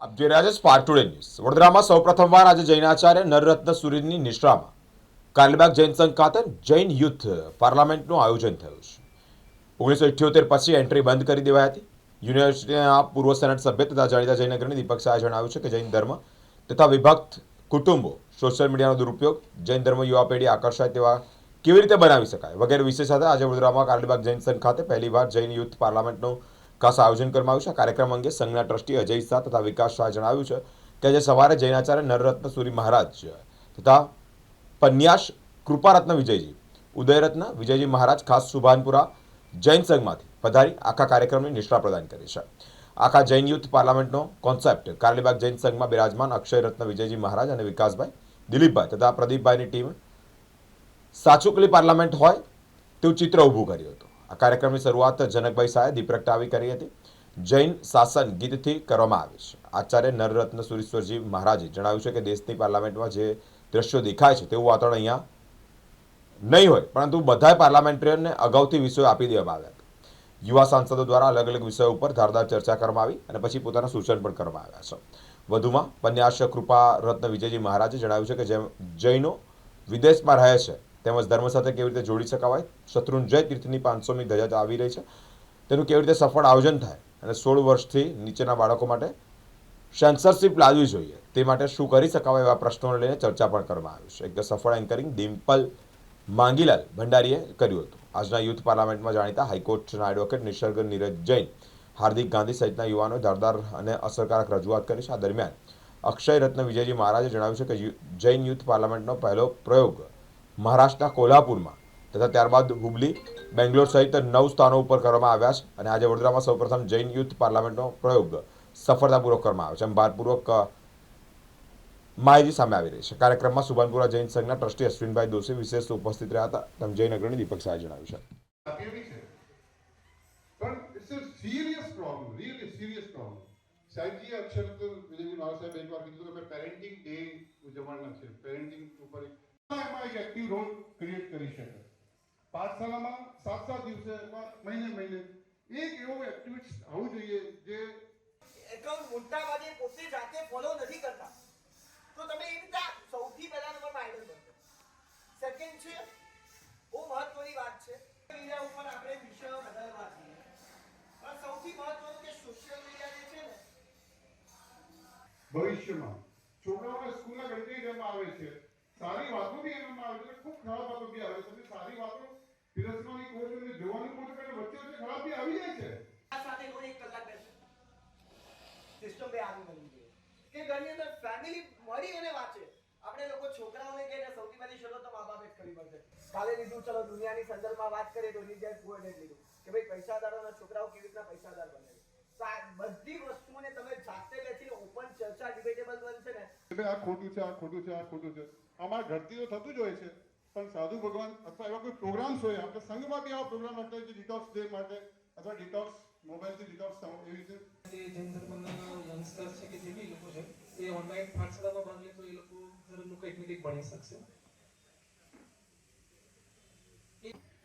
આપ જોઈ રહ્યા છો સ્પાર્ક ટુડે ન્યૂઝ। વડોદરામાં સૌપ્રથમવાર આજે જૈનાચાર્ય નરરત્ન સૂરિની નિશ્રામાં કારેલીબાગ જૈન સંઘ ખાતે જૈન યુથ પાર્લામેન્ટનું આયોજન થયું છે। 1978 પછી એન્ટ્રી બંધ કરી દેવાઈ હતી। યુનિવર્સિટીના પૂર્વ સેનેટ સભ્ય તથા જાણીતા જૈન અગ્રણી દીપક શાહે જણાવ્યું છે કે જૈન ધર્મ તથા વિભક્ત કુટુંબો, સોશિયલ મીડિયાનો દુરુપયોગ, જૈન ધર્મ યુવા પેઢી આકર્ષાય તેવા કેવી રીતે બનાવી શકાય વગેરે વિષય સાથે આજે વડોદરામાં કારેલીબાગ જૈન સંઘ ખાતે પહેલીવાર જૈન યુથ પાર્લામેન્ટનું ખાસ આયોજન કરવામાં આવ્યું છે। કાર્યક્રમ અંગે સંઘના ટ્રસ્ટી અજય શાહ તથા વિકાસ શાહે જણાવ્યું છે કે આજે સવારે જૈનાચાર્ય નરરત્ન સૂરી મહારાજ તથા પન્યાસ કૃપારત્ન વિજયજી, ઉદયરત્ન વિજયજી મહારાજ ખાસ સુભાનપુરા જૈન સંઘમાંથી પધારી આખા કાર્યક્રમની નિષ્ઠા પ્રદાન કરી છે। આખા જૈન યુથ પાર્લામેન્ટનો કોન્સેપ્ટ કારેલીબાગ જૈન સંઘમાં બિરાજમાન અક્ષયરત્ન વિજયજી મહારાજ અને વિકાસભાઈ, દિલીપભાઈ તથા પ્રદીપભાઈની ટીમ સાચુકલી પાર્લામેન્ટ હોય તેવું ચિત્ર ઊભું કર્યું હતું। આ કાર્યક્રમની શરૂઆત જનકભાઈ શાહે દીપ પ્રગટાવી કરી હતી। જૈન શાસન ગીતથી કરવામાં આવી છે। આચાર્ય નરરત્ન સુરીશ્વરજી મહારાજે જણાવ્યું છે કે દેશની પાર્લામેન્ટમાં જે દ્રશ્યો દેખાય છે તેવું વાતાવરણ અહીંયા નહીં હોય, પરંતુ બધા પાર્લામેન્ટરીઓને અગાઉથી વિષયો આપી દેવામાં આવ્યા હતા। યુવા સાંસદો દ્વારા અલગ અલગ વિષયો ઉપર ધારદાર ચર્ચા કરવામાં આવી અને પછી પોતાના સૂચન પણ કરવામાં આવ્યા છે। વધુમાં પન્યાસ કૃપારત્ન વિજયજી મહારાજે જણાવ્યું છે કે જેમ જૈનો વિદેશમાં રહે છે તેમજ ધર્મ સાથે કેવી રીતે જોડી શકાય, શત્રુંજય તીર્થની 500મી ધજા આવી રહી છે તેનું કેવી રીતે સફળ આયોજન થાય અને 16 વર્ષથી નીચેના બાળકો માટે સેન્સરશિપ લાવવી જોઈએ તે માટે શું કરી શકાય એવા પ્રશ્નોને લઈને ચર્ચા પણ કરવામાં આવી છે। એક સફળ એન્કરિંગ ડિમ્પલ માંગીલાલ ભંડારીએ કર્યું હતું। આજના યુથ પાર્લામેન્ટમાં જાણીતા હાઈકોર્ટના એડવોકેટ નિસર્ગ નીરજ જૈન, હાર્દિક ગાંધી સહિતના યુવાનોએ ધારદાર અને અસરકારક રજૂઆત કરી છે। આ દરમિયાન અક્ષયરત્ન વિજયજી મહારાજે જણાવ્યું છે કે જૈન યુથ પાર્લામેન્ટનો પહેલો પ્રયોગ મહારાષ્ટ્રના કોલ્હાપુરમાં તથા ત્યારબાદ હુબલી, બેંગ્લોર સહિત 9 સ્થાનો ઉપર કરવામાં આવ્યા છે અને આજે વડોદરામાં સૌપ્રથમ જૈન યુથ પાર્લામેન્ટનો પ્રયોગ સફળતાપૂર્વક કરવામાં આવ્યો છે એમ ભારપૂર્વક માહિતી સામે આવી રહી છે। કાર્યક્રમમાં સુભાનપુરા જૈન સંઘના ટ્રસ્ટી અશ્વિનભાઈ દોશી વિશેષ ઉપસ્થિત રહ્યા હતા તેમ જૈન અગ્રણી દીપક શાહે જણાવ્યું છે। પાઠશાલામાં 7-7 દિવસે મહિને એક એવો એક્ટિવિટી હોવું જોઈએ જે એકાઉન્ટ મોટાભાગે પોતે જાતે ફોલો નથી કરતા, તો તમે એ રીતે સૌથી પહેલા નંબરમાં આઈડલ બનશો। સેકન્ડ છે, બહુ મહત્વની વાત છે, મીડિયા ઉપર આપણે વિષયો બદલવા જોઈએ, પણ સૌથી મહત્વનું કે સોશિયલ મીડિયા જે છે ને, ભવિષ્યમાં છોકરાઓને સ્કૂલના ઘડી જેમાં આવે છે, સારી વાતો બી એમાં આવે છે, ખૂબ ખરાબ વાતો બી આવે છે। સારી વાતો પીરસવાની કોશિશ અને જોવાની કોશિશ કરે, વચ્ચે ખરાબ બી આવી જાય છે। આ સાથે રોજ 1 કલાક બેસો, સિસ્ટમ બે આવી બની ગઈ કે ઘરની અંદર ફેમિલી મળી અને વાંચે। આપણે લોકો છોકરાઓને કહીને સૌથી પહેલી શરૂઆત તો મા બાપે જ કરવી પડશે। કાલે લીધું, ચલો દુનિયાની સંદર્ભમાં વાત કરીએ તો ઇન્ડિયા ગોલ્ડ લીધું કે ભાઈ પૈસાદારોના છોકરાઓ કેવી રીતના પૈસાદાર બને છે। તો આ બધી વસ્તુઓને તમે જાતે બેસીને ઓપન ચર્ચા ડિબેટેબલ બનશે ને, આ ખોટું છે, આ ખોટું છે, આ ખોટું છે, અમારા ઘરથી તો થતું જ હોય છે। પણ સાધુ ભગવાન અથવા એવા કોઈ પ્રોગ્રામ્સ હોય, આપણે સંઘમાં બી આવા પ્રોગ્રામ રાખતા હોય છે ડિટોક્સ ડે માટે અથવા ડિટોક્સ મોબાઈલથી ડિટોક્સ થવું એવી રીતે। જૈન ધર્મના યંગસ્ટર્સ છે કે જે બી લોકો છે એ ઓનલાઈન પાઠશાળામાં ભાગ લે તો એ લોકો ધર્મનું કંઈક ને કંઈક ભણી શકશે।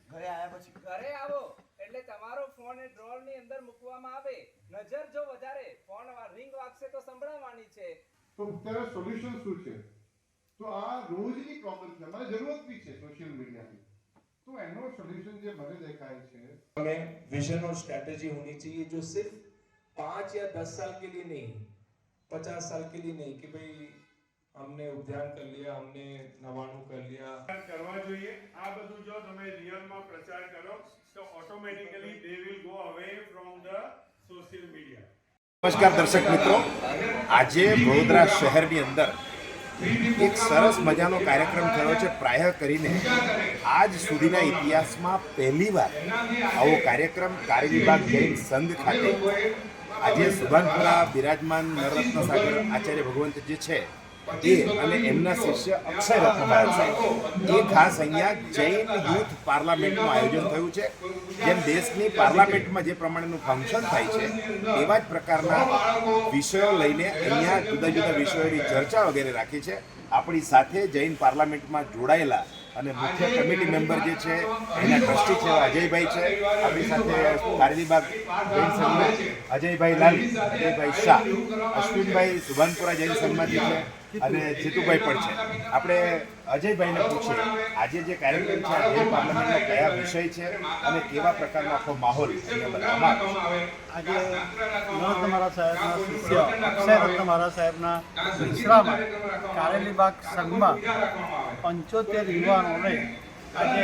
ઘરે આવ્યા પછી ઘરે આવો એટલે તમારો ફોન એ ડ્રોર ની અંદર મૂકવામાં આવે। નજર જો વધારે ફોન રિંગ વાગશે તો સંભળાવવાની છે। તો ત્યારે સોલ્યુશન શું છે? તો આ રોજની પ્રોબ્લેમ છે, મને જરૂરત બી છે સોશિયલ મીડિયાની, तो एनो सॉल्यूशन जो मुझे दिखाई है, हमें विजन और स्ट्रैटेजी होनी चाहिए जो सिर्फ 5 या 10 साल के लिए नहीं, 50 साल के लिए नहीं कि भाई हमने उद्यान कर लिया, हमने नवाणु कर लिया करवा જોઈએ। આ બધું જો તમે રિયલમાં પ્રચાર કરો તો automatically they will go away from the social media. નમસ્કાર દર્શક મિત્રો, આજે વડોદરા શહેરની અંદર એક સરસ મજાનો કાર્યક્રમ થયો છે। પ્રાય કરીને આજ સુધીના ઇતિહાસમાં પહેલીવાર આવો કાર્યક્રમ કારેલીબાગ જૈન સંઘ ખાતે આજે સુભાનપુરા બિરાજમાન નરરત્ન સાગર આચાર્ય ભગવંત જે છે એ અને એમના શિષ્ય અક્ષયરત્ન મહારાજ સાહેબ એ ખાસ અહીંયા જૈન યુથ પાર્લામેન્ટનું આયોજન થયું છે। જેમ દેશની પાર્લામેન્ટમાં જે પ્રમાણેનું ફંક્શન થાય છે એવા જ પ્રકારના વિષયો લઈને અહીંયા જુદા જુદા વિષયોની ચર્ચા વગેરે રાખી છે। આપણી સાથે જૈન પાર્લામેન્ટમાં જોડાયેલા અને મુખ્ય કમિટી મેમ્બર જે છે એના ટ્રસ્ટી છે અજયભાઈ છે, આપણી સાથે કારેલીબાગ જૈન સંઘ અજયભાઈ લાલી, અજયભાઈ શાહ, અશ્વિનભાઈ સુભાનપુરા જૈન સંઘમાંથી છે અને જીતુભાઈ પણ છે. આપણે અજયભાઈને પૂછીએ આજે જે કાર્યક્રમ છે આ જૈન પાર્લામેન્ટનો કયા વિષય છે અને કેવા પ્રકારનો આખો માહોલ અહીંયા બનાવવામાં આવે છે. આજે નરોત્તમ મહારાજ સાહેબના શિષ્ય અક્ષય રત્ન મહારાજ સાહેબના વિશ્રામાં કારેલીબાગ સંઘમાં 75 યુવાનોને આજે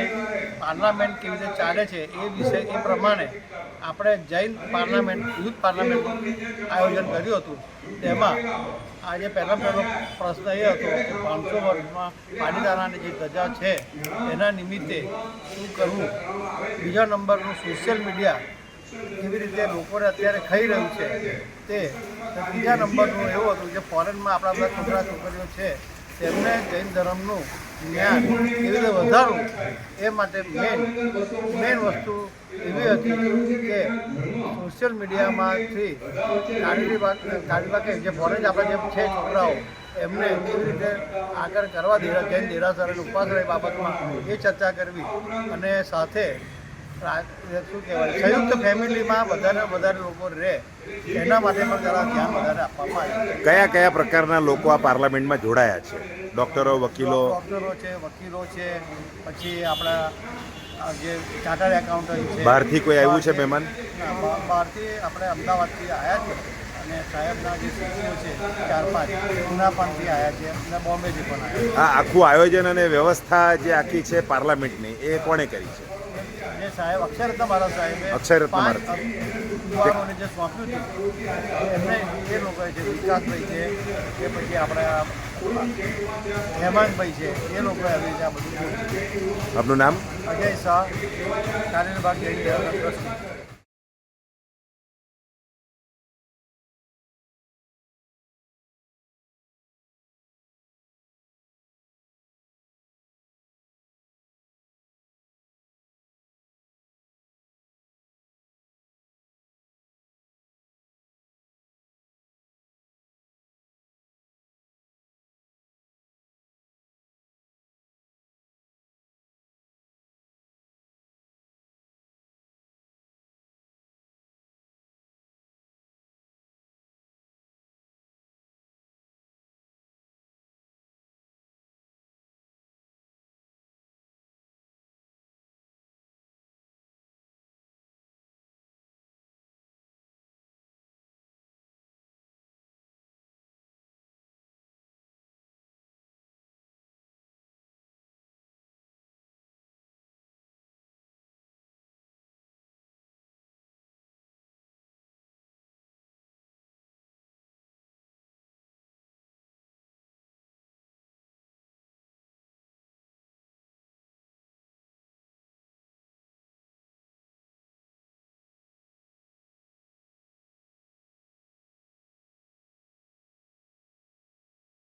પાર્લામેન્ટ કેવી રીતે ચાલે છે એ વિષય એ પ્રમાણે આપણે જૈન પાર્લામેન્ટ યુથ પાર્લામેન્ટનું આયોજન કર્યું હતું. તેમાં આજે પહેલો પ્રશ્ન એ હતો કે 500 વર્ષમાં પાટીદારાની જે ધજા છે એના નિમિત્તે શું કરવું. બીજા નંબરનું સોશિયલ મીડિયા કેવી રીતે લોકોને અત્યારે ખાઈ રહ્યું છે તે. ત્રીજા નંબરનું એવું હતું કે ફોરેનમાં આપણા બધા છોકરા છોકરીઓ છે તેમને જૈન ધર્મનું જ્ઞાન કેવી રીતે વધારવું એ માટે મેઇન વસ્તુ એવી હતી કે સોશિયલ મીડિયામાંથી કારેલીબાગ જે ફોરેન આપણા જે છે છોકરાઓ એમને કેવી રીતે આગળ કરવા જૈન દેરાસર અને ઉપાશ્રય બાબતમાં એ ચર્ચા કરવી અને સાથે શું કહેવાય સંયુક્ત ફેમિલીમાં વધારે લોકો રહે એના માટે પણ જરા ધ્યાન વધારે આપવામાં આવે. કયા કયા પ્રકારના લોકો આ પાર્લામેન્ટમાં જોડાયા છે? ડૉક્ટરો, વકીલો છે, પછી આપણા જે ચાર્ટર્ડ એકાઉન્ટન્ટ છે. બહારથી કોઈ આવ્યું છે મહેમાન? બહારથી આપણે અમદાવાદથી આવ્યા છે અને સાહેબના જે શિષ્યો છે 4-5 એમના પણથી આવ્યા છે અને બોમ્બેથી પણ આવ્યા છે. આ આખું આયોજન અને વ્યવસ્થા જે આખી છે પાર્લામેન્ટની એ કોણે કરી છે? જે સાહેબ અક્ષય રત્ન મહારાજ સાહેબે અક્ષય રત્ન મહારાજ. 5 યુવાનોને જે સોંપ્યું હતું એમને એ લોકોએ છે વિકાસભાઈ છે કે પછી આપણા હેમાંતભાઈ છે એ લોકોએ આવી રીતે આ બધું. આપનું નામ? અજય શાહ, કારેલીબાગ જૈન ટ્રસ્ટી.